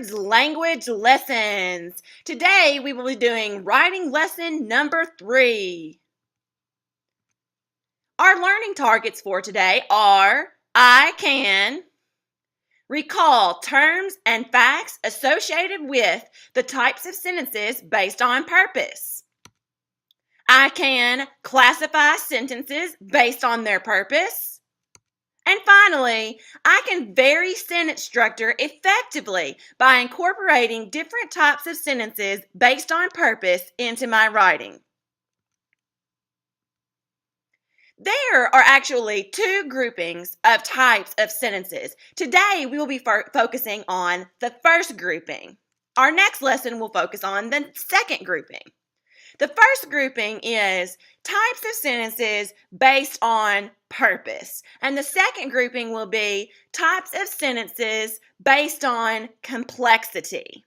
Leonard's language lessons. Today we will be doing writing lesson number 3. Our learning targets for today are I can recall terms and facts associated with the types of sentences based on purpose. I can classify sentences based on their purpose. And finally, I can vary sentence structure effectively by incorporating different types of sentences based on purpose into my writing. There are actually 2 groupings of types of sentences. Today, we will be focusing on the first grouping. Our next lesson will focus on the second grouping. The first grouping is types of sentences based on purpose. And the second grouping will be types of sentences based on complexity.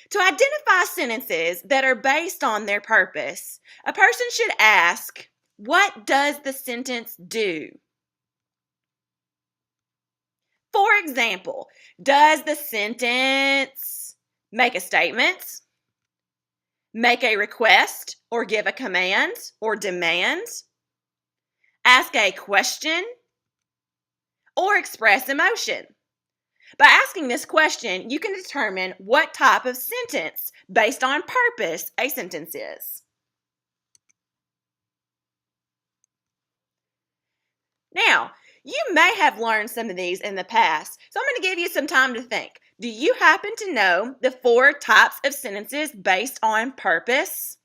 To identify sentences that are based on their purpose, a person should ask, what does the sentence do? For example, does the sentence make a statement, make a request or give a command or demand, ask a question, or express emotion? By asking this question, you can determine what type of sentence based on purpose a sentence is. Now, you may have learned some of these in the past, so I'm going to give you some time to think. Do you happen to know the 4 types of sentences based on purpose?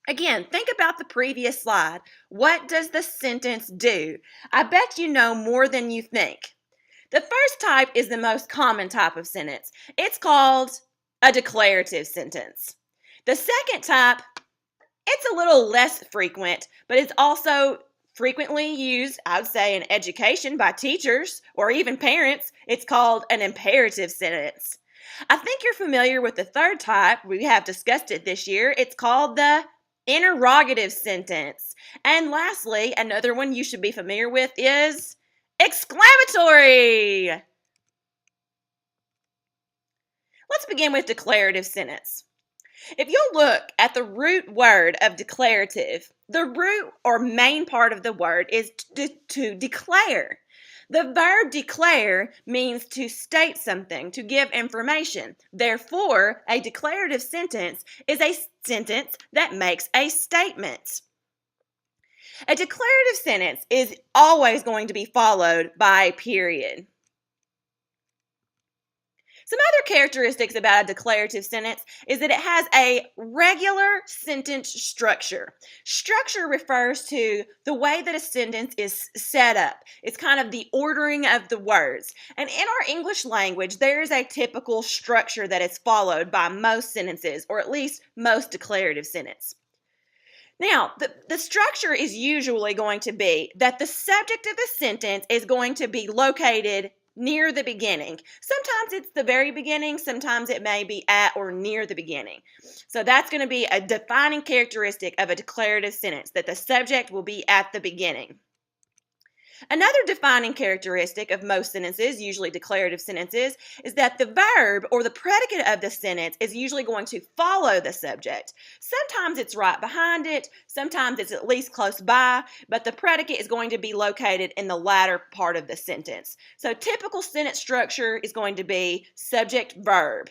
Again, think about the previous slide. What does the sentence do? I bet you know more than you think. The first type is the most common type of sentence. It's called a declarative sentence. The second type, it's a little less frequent, but it's also frequently used, I would say, in education by teachers or even parents. It's called an imperative sentence. I think you're familiar with the third type. We have discussed it this year. It's called the interrogative sentence. And lastly, another one you should be familiar with is exclamatory. Let's begin with declarative sentence. If you'll look at the root word of declarative, the root or main part of the word is to declare. The verb declare means to state something, to give information. Therefore, a declarative sentence is a sentence that makes a statement. A declarative sentence is always going to be followed by a period. Some other characteristics about a declarative sentence is that it has a regular sentence structure. Structure refers to the way that a sentence is set up. It's kind of the ordering of the words. And in our English language, there is a typical structure that is followed by most sentences, or at least most declarative sentences. Now, the structure is usually going to be that the subject of the sentence is going to be located near the beginning. Sometimes it's the very beginning, sometimes it may be at or near the beginning. So that's going to be a defining characteristic of a declarative sentence, that the subject will be at the beginning. Another defining characteristic of most sentences, usually declarative sentences, is that the verb or the predicate of the sentence is usually going to follow the subject. Sometimes it's right behind it, sometimes it's at least close by, but the predicate is going to be located in the latter part of the sentence. So typical sentence structure is going to be subject-verb.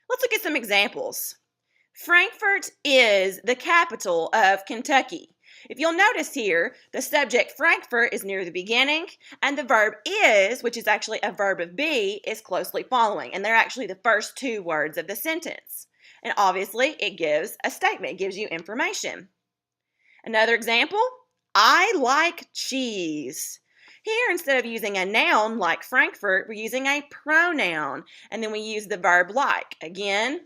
Let's look at some examples. Frankfort is the capital of Kentucky. If you'll notice here, the subject Frankfurt is near the beginning, and the verb is, which is actually a verb of be, is closely following. And they're actually the first 2 words of the sentence. And obviously, it gives a statement, it gives you information. Another example, I like cheese. Here, instead of using a noun like Frankfurt, we're using a pronoun. And then we use the verb like. Again,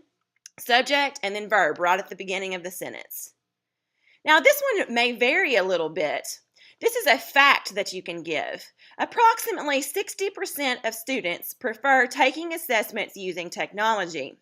subject and then verb right at the beginning of the sentence. Now, this one may vary a little bit. This is a fact that you can give. Approximately 60% of students prefer taking assessments using technology.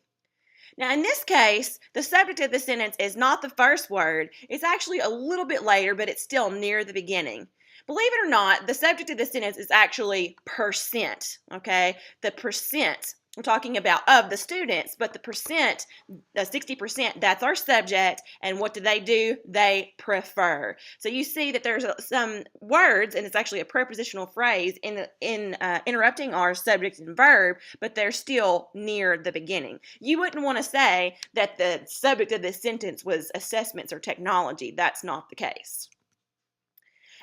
Now, in this case, the subject of the sentence is not the first word. It's actually a little bit later, but it's still near the beginning. Believe it or not, the subject of the sentence is actually percent, okay? The percent, we're talking about of the students, but the percent, the 60%, that's our subject, and what do? They prefer. So you see that there's some words, and it's actually a prepositional phrase in interrupting our subject and verb, but they're still near the beginning. You wouldn't want to say that the subject of this sentence was assessments or technology. That's not the case.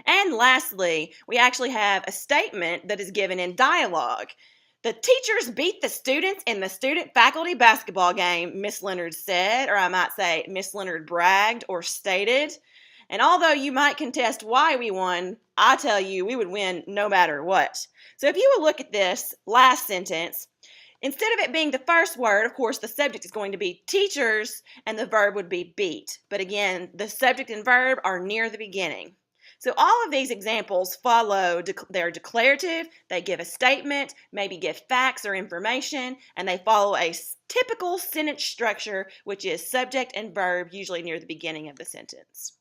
And lastly, we actually have a statement that is given in dialogue. The teachers beat the students in the student-faculty basketball game, Miss Leonard said, or I might say Miss Leonard bragged or stated. And although you might contest why we won, I tell you we would win no matter what. So if you will look at this last sentence, instead of it being the first word, of course, the subject is going to be teachers and the verb would be beat. But again, the subject and verb are near the beginning. So all of these examples follow, they're declarative, they give a statement, maybe give facts or information, and they follow a typical sentence structure, which is subject and verb, usually near the beginning of the sentence.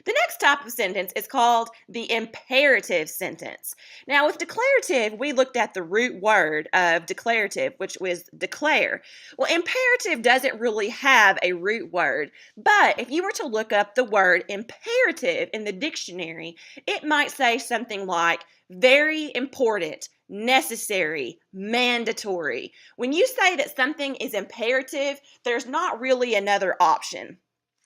The next type of sentence is called the imperative sentence. Now, with declarative, we looked at the root word of declarative, which was declare. Well, imperative doesn't really have a root word, but if you were to look up the word imperative in the dictionary, it might say something like very important, necessary, mandatory. When you say that something is imperative, there's not really another option.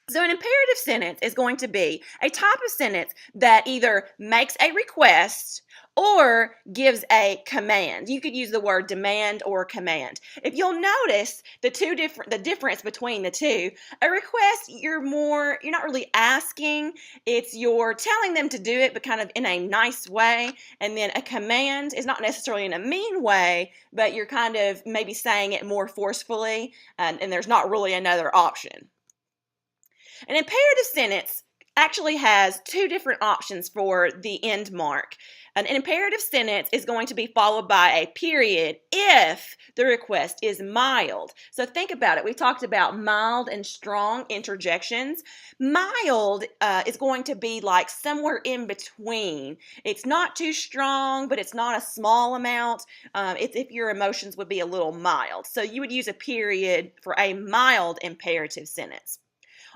So an imperative sentence is going to be a type of sentence that either makes a request or gives a command. You could use the word demand or command. If you'll notice the difference between the two, a request you're not really asking, you're telling them to do it but kind of in a nice way, and then a command is not necessarily in a mean way, but you're kind of maybe saying it more forcefully, and there's not really another option. An imperative sentence actually has two different options for the end mark. An imperative sentence is going to be followed by a period if the request is mild. So think about it. We talked about mild and strong interjections. Mild is going to be like somewhere in between. It's not too strong, but it's not a small amount. It's if your emotions would be a little mild. So you would use a period for a mild imperative sentence.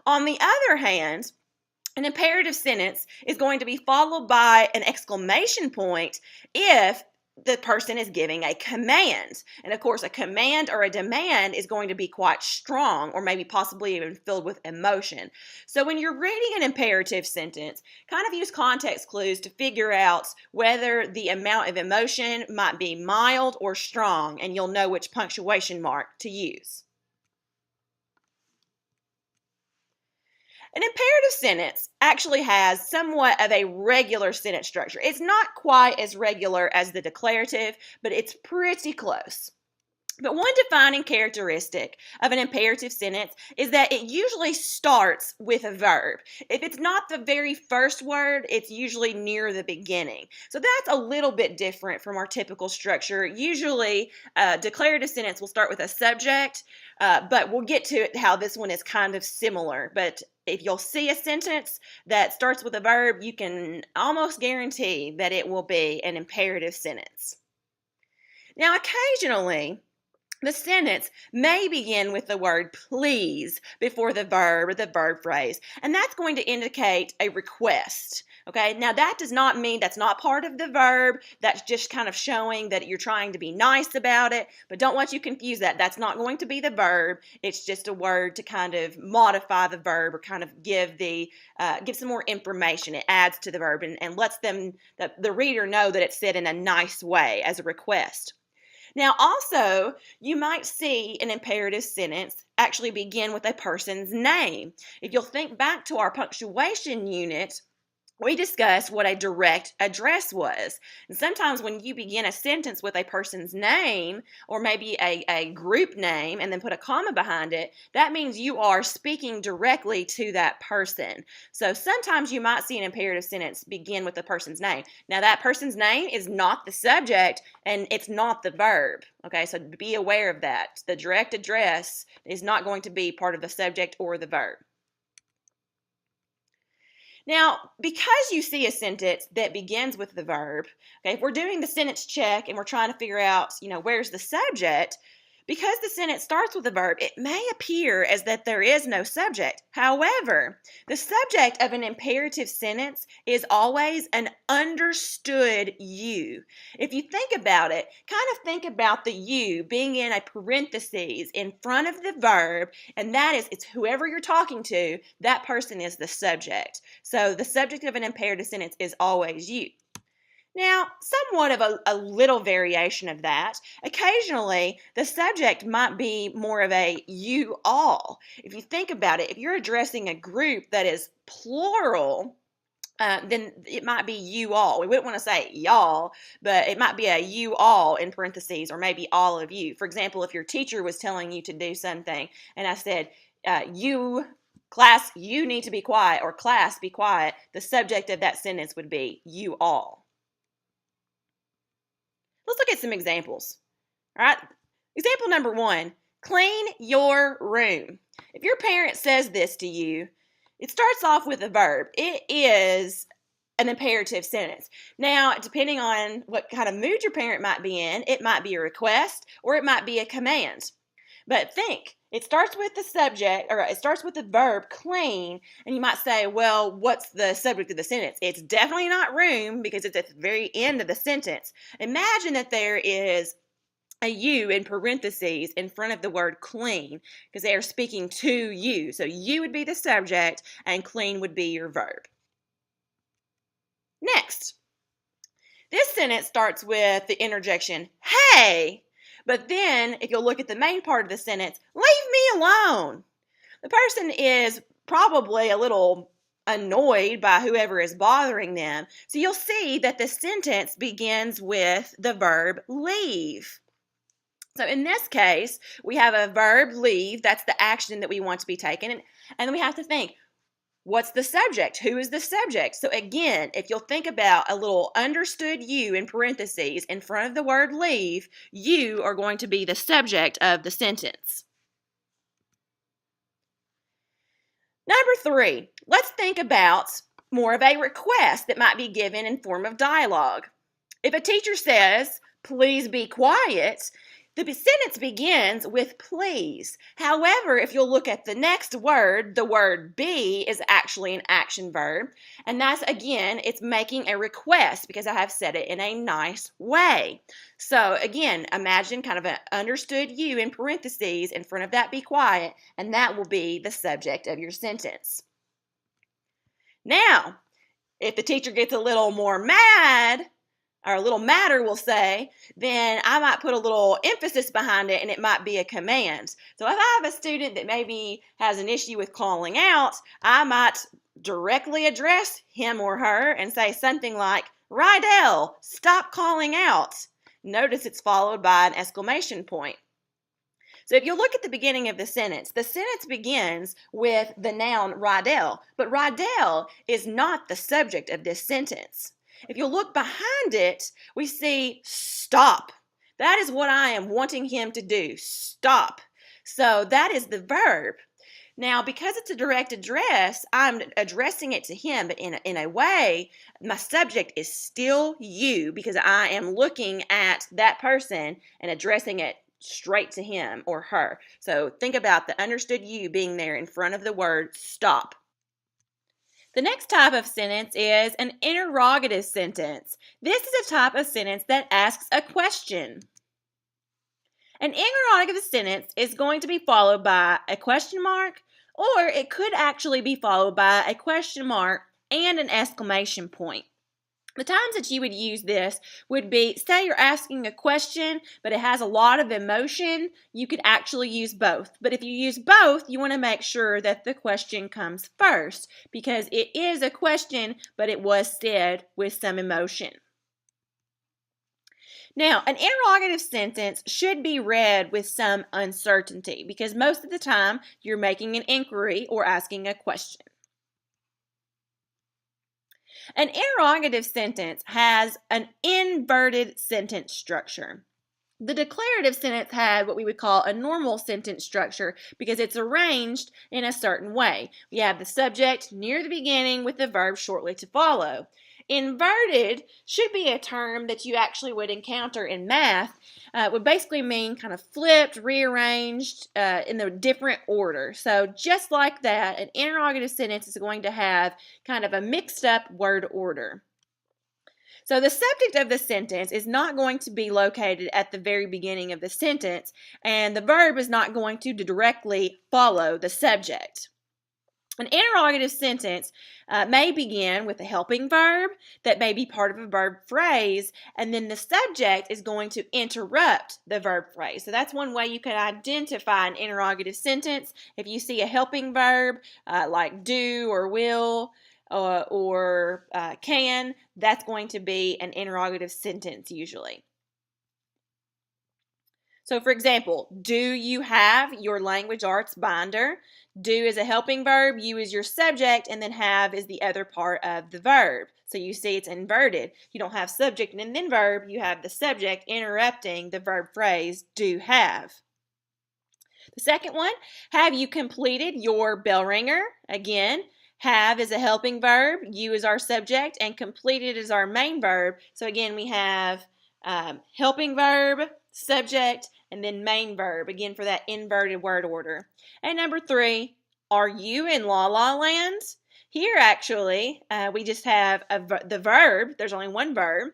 On the other hand, an imperative sentence is going to be followed by an exclamation point if the person is giving a command. And of course, a command or a demand is going to be quite strong or maybe possibly even filled with emotion. So when you're reading an imperative sentence, kind of use context clues to figure out whether the amount of emotion might be mild or strong, and you'll know which punctuation mark to use. An imperative sentence actually has somewhat of a regular sentence structure. It's not quite as regular as the declarative, but it's pretty close. But one defining characteristic of an imperative sentence is that it usually starts with a verb. If it's not the very first word, it's usually near the beginning. So that's a little bit different from our typical structure. Usually, a declarative sentence will start with a subject, but we'll get to how this one is kind of similar. But if you'll see a sentence that starts with a verb, you can almost guarantee that it will be an imperative sentence. Now, occasionally, the sentence may begin with the word please before the verb or the verb phrase, and that's going to indicate a request. Okay, now that does not mean that's not part of the verb. That's just kind of showing that you're trying to be nice about it, but don't let you confuse that. That's not going to be the verb. It's just a word to kind of modify the verb or kind of give some more information. It adds to the verb and lets the reader know that it's said in a nice way as a request. Now, also, you might see an imperative sentence actually begin with a person's name. If you'll think back to our punctuation unit, we discussed what a direct address was. And sometimes when you begin a sentence with a person's name or maybe a group name and then put a comma behind it, that means you are speaking directly to that person. So sometimes you might see an imperative sentence begin with the person's name. Now that person's name is not the subject and it's not the verb. Okay, so be aware of that. The direct address is not going to be part of the subject or the verb. Now, because you see a sentence that begins with the verb, okay, if we're doing the sentence check and we're trying to figure out, where's the subject, because the sentence starts with a verb, it may appear as that there is no subject. However, the subject of an imperative sentence is always an understood you. If you think about it, kind of think about the you being in a parentheses in front of the verb, and that is, it's whoever you're talking to, that person is the subject. So the subject of an imperative sentence is always you. Now, somewhat of a little variation of that. Occasionally, the subject might be more of a you all. If you think about it, if you're addressing a group that is plural, then it might be you all. We wouldn't want to say y'all, but it might be a you all in parentheses, or maybe all of you. For example, if your teacher was telling you to do something, and I said, class, you need to be quiet, or class, be quiet, the subject of that sentence would be you all. Let's look at some examples. All right. Example number 1, clean your room. If your parent says this to you, it starts off with a verb. It is an imperative sentence. Now, depending on what kind of mood your parent might be in, it might be a request or it might be a command. But think, it starts with the subject, or it starts with the verb clean, and you might say, well, what's the subject of the sentence? It's definitely not room, because it's at the very end of the sentence. Imagine that there is a you in parentheses in front of the word clean, because they are speaking to you. So you would be the subject and clean would be your verb. Next, this sentence starts with the interjection, hey, but then if you'll look at the main part of the sentence, leave me alone. The person is probably a little annoyed by whoever is bothering them. So you'll see that the sentence begins with the verb leave. So in this case, we have a verb leave. That's the action that we want to be taken. And then we have to think, what's the subject? Who is the subject? So again, if you'll think about a little understood you in parentheses in front of the word leave, you are going to be the subject of the sentence. Number 3, let's think about more of a request that might be given in form of dialogue. If a teacher says, please be quiet, the sentence begins with please. However, if you'll look at the next word, the word be is actually an action verb. And that's, again, it's making a request because I have said it in a nice way. So again, imagine kind of an understood you in parentheses in front of that be quiet, and that will be the subject of your sentence. Now, if the teacher gets a little more mad, or a little madder, we'll say, then I might put a little emphasis behind it, and it might be a command. So if I have a student that maybe has an issue with calling out, I might directly address him or her and say something like, Rydell, stop calling out. Notice it's followed by an exclamation point. So if you look at the beginning of the sentence begins with the noun Rydell, but Rydell is not the subject of this sentence. If you look behind it, we see stop. That is what I am wanting him to do, stop. So that is the verb. Now, because it's a direct address, I'm addressing it to him, but in a way, my subject is still you, because I am looking at that person and addressing it straight to him or her. So think about the understood you being there in front of the word stop. The next type of sentence is an interrogative sentence. This is a type of sentence that asks a question. An interrogative sentence is going to be followed by a question mark, or it could actually be followed by a question mark and an exclamation point. The times that you would use this would be, say you're asking a question, but it has a lot of emotion, you could actually use both. But if you use both, you want to make sure that the question comes first, because it is a question, but it was said with some emotion. Now, an interrogative sentence should be read with some uncertainty, because most of the time you're making an inquiry or asking a question. An interrogative sentence has an inverted sentence structure. The declarative sentence had what we would call a normal sentence structure because it's arranged in a certain way. We have the subject near the beginning with the verb shortly to follow. Inverted should be a term that you actually would encounter in math. It would basically mean kind of flipped, rearranged in the different order. So just like that, an interrogative sentence is going to have kind of a mixed up word order. So the subject of the sentence is not going to be located at the very beginning of the sentence, and the verb is not going to directly follow the subject. An interrogative sentence may begin with a helping verb that may be part of a verb phrase, and then the subject is going to interrupt the verb phrase. So that's one way you can identify an interrogative sentence. If you see a helping verb like do or will, or can, that's going to be an interrogative sentence usually. So for example, do you have your language arts binder? Do is a helping verb, you is your subject, and then have is the other part of the verb. So you see it's inverted. You don't have subject and then verb, you have the subject interrupting the verb phrase do have. The second one, have you completed your bell ringer? Again, have is a helping verb, you is our subject, and completed is our main verb. So again, we have helping verb, subject, and then main verb, again for that inverted word order. And number 3, are you in La La Land? Here actually, we just have the verb, there's only one verb,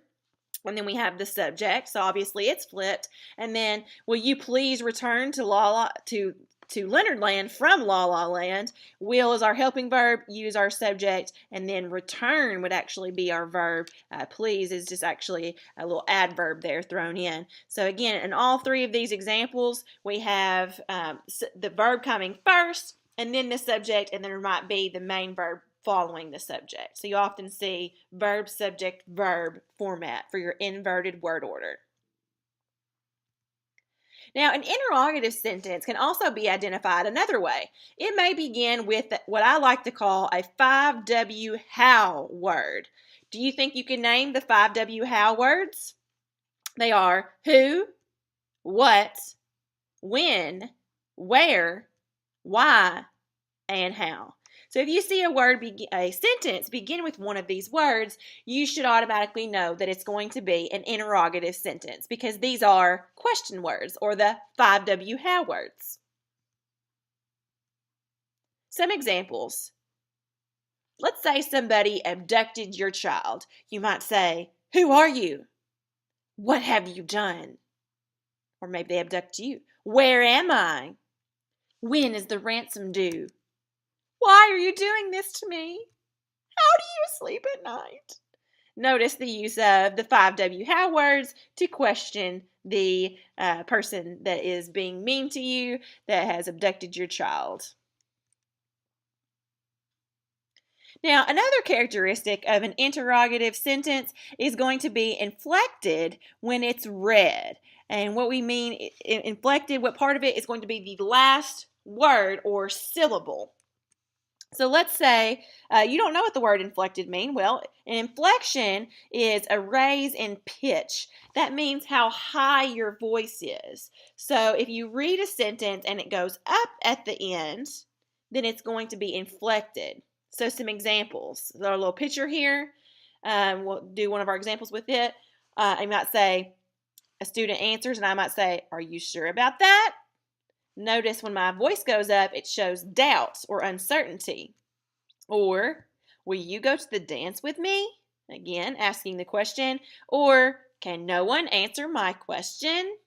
and then we have the subject, so obviously it's flipped. And then, will you please return to Leonard Land from La La Land? Will is our helping verb, use our subject, and then return would actually be our verb. Please is just actually a little adverb there thrown in. So again, in all 3 of these examples, we have the verb coming first, and then the subject, and then there might be the main verb following the subject. So you often see verb, subject, verb format for your inverted word order. Now, an interrogative sentence can also be identified another way. It may begin with what I like to call a 5W how word. Do you think you can name the 5W how words? They are who, what, when, where, why, and how. So if you see a sentence begin with one of these words, you should automatically know that it's going to be an interrogative sentence because these are question words or the 5W how words. Some examples. Let's say somebody abducted your child. You might say, who are you? What have you done? Or maybe they abduct you. Where am I? When is the ransom due? Why are you doing this to me? How do you sleep at night? Notice the use of the 5W how words to question the person that is being mean to you, that has abducted your child. Now, another characteristic of an interrogative sentence is going to be inflected when it's read. And what we mean inflected, what part of it is going to be the last word or syllable. So let's say you don't know what the word inflected means. Well, an inflection is a raise in pitch. That means how high your voice is. So if you read a sentence and it goes up at the end, then it's going to be inflected. So some examples. There's a little picture here. We'll do one of our examples with it. I might say, a student answers, and I might say, are you sure about that? Notice when my voice goes up, it shows doubt or uncertainty. Or, will you go to the dance with me? Again, asking the question. Or, can no one answer my question?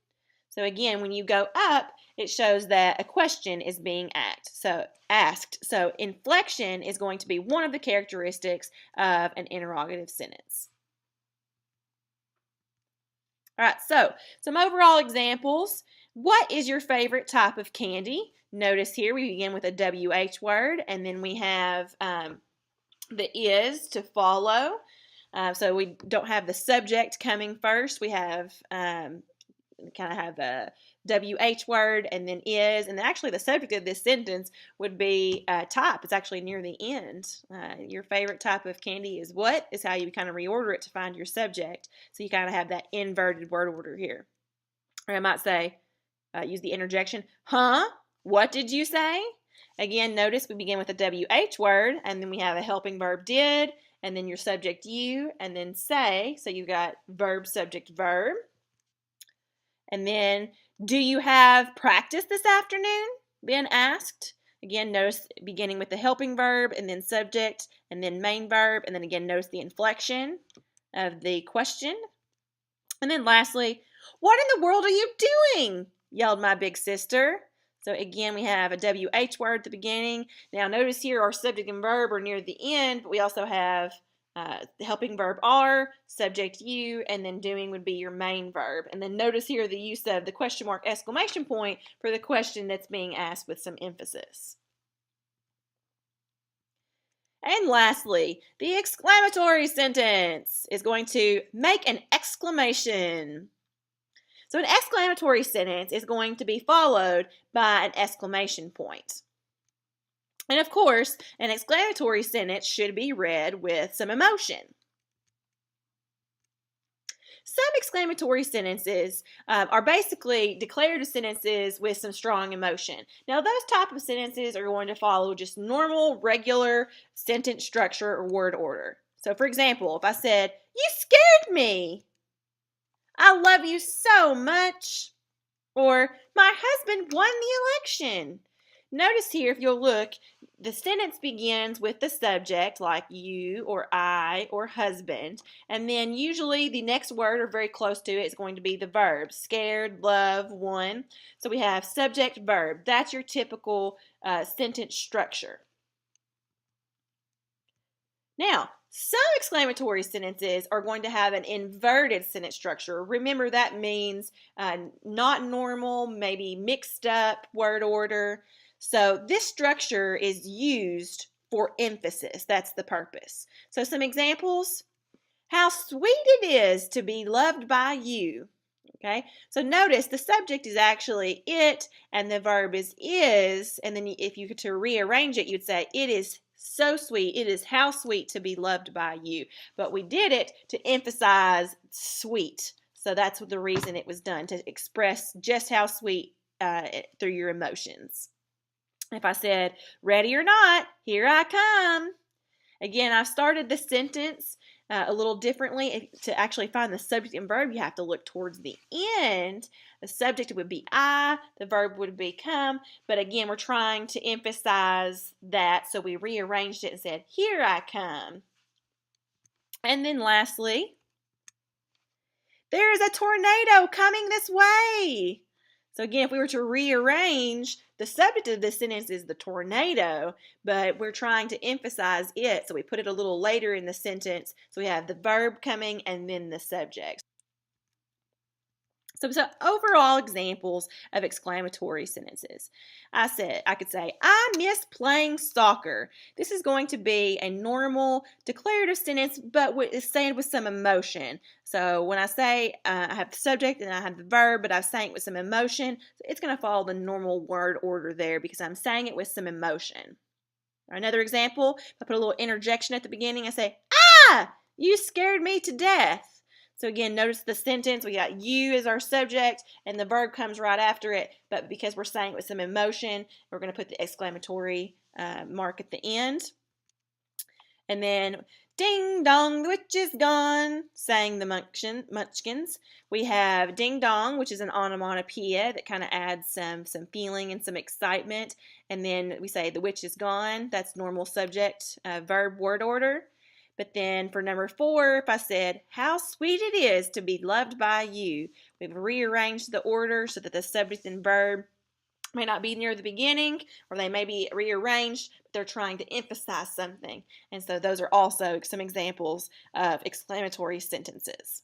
So again, when you go up, it shows that a question is being asked. So inflection is going to be one of the characteristics of an interrogative sentence. All right, so some overall examples. What is your favorite type of candy? Notice here we begin with a WH word, and then we have the is to follow. So we don't have the subject coming first. We have kind of have a WH word and then is, and then actually the subject of this sentence would be type. It's actually near the end. Your favorite type of candy is what? Is how you kind of reorder it to find your subject. So you kind of have that inverted word order here. Or I might say, use the interjection, huh? What did you say? Again, notice we begin with a WH word, and then we have a helping verb did, and then your subject you, and then say. So you've got verb, subject, verb. And then, do you have practice this afternoon? Been asked. Again, notice beginning with the helping verb, and then subject, and then main verb, and then again, notice the inflection of the question. And then lastly, what in the world are you doing? Yelled my big sister. So again, we have a WH word at the beginning. Now notice here our subject and verb are near the end, but we also have the helping verb are, subject you, and then doing would be your main verb. And then notice here the use of the question mark exclamation point for the question that's being asked with some emphasis. And lastly, the exclamatory sentence is going to make an exclamation. So an exclamatory sentence is going to be followed by an exclamation point. And of course, an exclamatory sentence should be read with some emotion. Some exclamatory sentences are basically declarative sentences with some strong emotion. Now, those type of sentences are going to follow just normal, regular sentence structure or word order. So, for example, if I said, "You scared me," "I love you so much," or "My husband won the election." Notice here, if you'll look, the sentence begins with the subject, like you or I or husband, and then usually the next word or very close to it is going to be the verb, scared, love, won. So we have subject, verb. That's your typical sentence structure. Now, some exclamatory sentences are going to have an inverted sentence structure. Remember, that means not normal, maybe mixed up word order. So this structure is used for emphasis. That's the purpose. So some examples. How sweet it is to be loved by you. Okay, so notice the subject is actually it and the verb is, and then if you were to rearrange it, you'd say it is so sweet. It is how sweet to be loved by you. But we did it to emphasize sweet. So that's the reason it was done, to express just how sweet through your emotions. If I said, ready or not, here I come. Again, I've started the sentence a little differently. To actually find the subject and verb, you have to look towards the end. The subject would be I, the verb would be come, but again, we're trying to emphasize that, so we rearranged it and said, here I come. And then lastly, there is a tornado coming this way. So again, if we were to rearrange, the subject of this sentence is the tornado, but we're trying to emphasize it, so we put it a little later in the sentence. So we have the verb coming and then the subject. So overall examples of exclamatory sentences. I could say, I miss playing soccer. This is going to be a normal declarative sentence, but it's saying with some emotion. So when I say I have the subject and I have the verb, but I'm saying it with some emotion, it's going to follow the normal word order there because I'm saying it with some emotion. Another example, if I put a little interjection at the beginning, I say, ah, you scared me to death. So again, notice the sentence, we got you as our subject, and the verb comes right after it, but because we're saying it with some emotion, we're going to put the exclamatory mark at the end. And then, ding dong, the witch is gone, sang the munchkins. We have ding dong, which is an onomatopoeia that kind of adds some feeling and some excitement. And then we say the witch is gone, that's normal subject, verb, word order. But then for number 4, if I said, how sweet it is to be loved by you, we've rearranged the order so that the subject and verb may not be near the beginning, or they may be rearranged, but they're trying to emphasize something. And so those are also some examples of exclamatory sentences.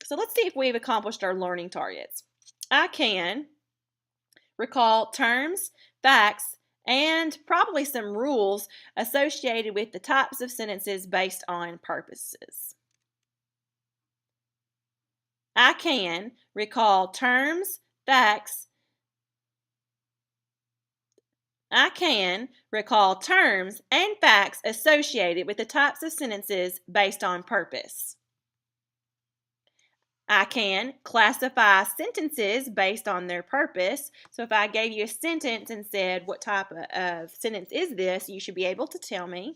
So let's see if we've accomplished our learning targets. I can recall terms, facts, and probably some rules associated with the types of sentences based on purposes. I can recall terms, facts. I can recall terms and facts associated with the types of sentences based on purpose. I can classify sentences based on their purpose. So if I gave you a sentence and said, what type of sentence is this, you should be able to tell me.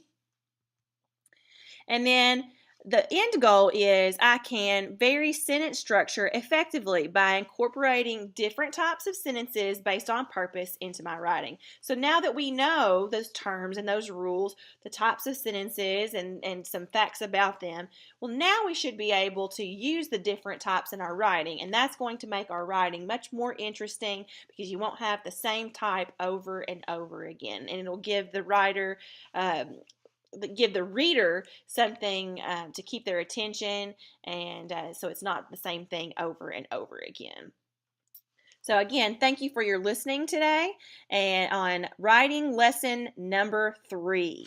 And then the end goal is I can vary sentence structure effectively by incorporating different types of sentences based on purpose into my writing. So now that we know those terms and those rules, the types of sentences and some facts about them, well, now we should be able to use the different types in our writing, and that's going to make our writing much more interesting because you won't have the same type over and over again, and it'll give the writer give the reader something to keep their attention, and so it's not the same thing over and over again. So again, thank you for your listening today and on writing lesson number 3.